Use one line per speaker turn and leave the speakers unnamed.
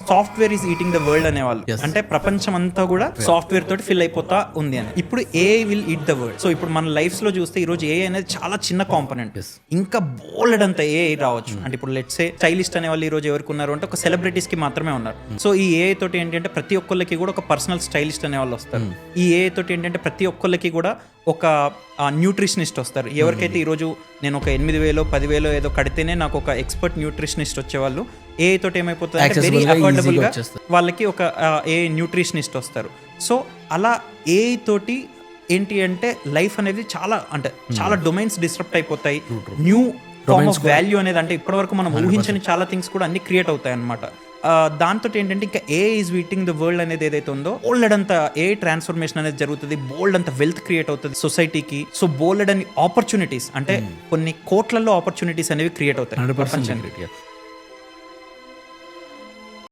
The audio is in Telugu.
Software is eating the world అనేవాళ్ళు. అంటే ప్రపంచం అంతా కూడా సాఫ్ట్వేర్ తోటి ఫిల్ అయిపోతా ఉంది అని. ఇప్పుడు AI will eat the world. So ఇప్పుడు మన లైఫ్స్ లో చూస్తే ఈ రోజు ఏఐ అనేది చాలా చిన్న కాంపోనెంట్. ఇంకా బోల్డ్ అంత ఏఐ రావచ్చు. అంటే ఇప్పుడు లెట్స్ సే స్టైలిస్ట్ అనే వాళ్ళు ఈ రోజు ఎవరికి ఉన్నారు అంటే ఒక సెలబ్రిటీస్ కి మాత్రమే ఉన్నారు. సో ఈ ఏఐ తోటి ఏంటంటే ప్రతి ఒక్కళ్ళకి కూడా ఒక పర్సనల్ స్టైలిస్ట్ అనే వాళ్ళు వస్తారు. ఈ ఏఐ తోటి ఏంటంటే ప్రతి ఒక్కళ్ళకి కూడా ఒక న్యూట్రిషనిస్ట్ వస్తారు. ఎవరికైతే ఈరోజు నేను ఒక 8,000 10,000 ఏదో కడితేనే నాకు ఒక ఎక్స్పర్ట్ న్యూట్రిషనిస్ట్ వచ్చేవాళ్ళు ఏఐ తోటి ఏమైపోతుంది అంటే వెరీ అఫోర్డబుల్ గా వాళ్ళకి ఒక ఏఐ న్యూట్రిషనిస్ట్ వస్తారు. సో అలా ఏఐ తోటి ఏంటి అంటే లైఫ్ అనేది చాలా డొమైన్స్ డిస్టర్బ్ అయిపోతాయి. న్యూ ఫార్మ్ ఆఫ్ వాల్యూ అనేది అంటే ఇప్పటివరకు మనం ఊహించని చాలా థింగ్స్ కూడా అన్ని క్రియేట్ అవుతాయి అనమాట. దాంతో ఏంటంటే ఇంకా ఏఐ ఈజ్ వీటింగ్ ద వరల్డ్ అనేది ఏదైతే ఉందో బోల్డ్ అంత ఏఐ ట్రాన్స్ఫర్మేషన్ అనేది జరుగుతుంది. బోల్డ్ అంత వెల్త్ క్రియేట్ అవుతుంది సొసైటీకి. సో బోల్డ్ అని ఆపర్చునిటీస్ అంటే కొన్ని కోట్లలో ఆపర్చునిటీస్ అనేవి క్రియేట్ అవుతాయి ప్రపంచానికి.